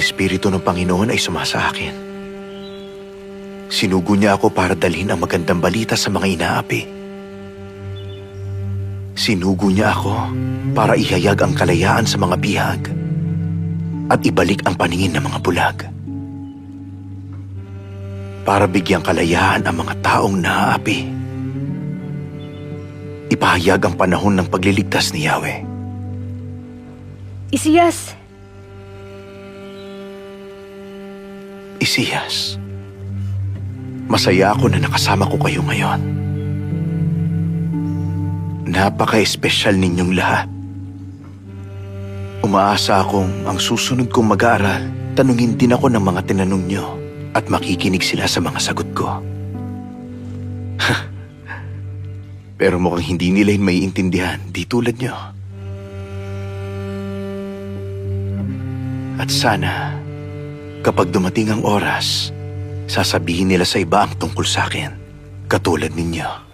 Espiritu ng Panginoon ay sumasa akin. Sinugo niya ako para dalhin ang magandang balita sa mga inaapi. Sinugo niya ako para ihayag ang kalayaan sa mga bihag at ibalik ang paningin ng mga bulag. Para bigyang kalayaan ang mga taong naaapi. Ipahayag ang panahon ng pagliligtas ni Yahweh. Isiyas, Isiyas, masaya ako na nakasama ko kayo ngayon. Napaka-espesyal ninyong lahat. Umaasa akong ang susunod kong mag-aaral, tanungin din ako ng mga tinanong nyo at makikinig sila sa mga sagot ko. Pero mukhang hindi nila yun maiintindihan, di tulad nyo. At sana, kapag dumating ang oras, sasabihin nila sa iba ang tungkol sa akin, katulad ninyo.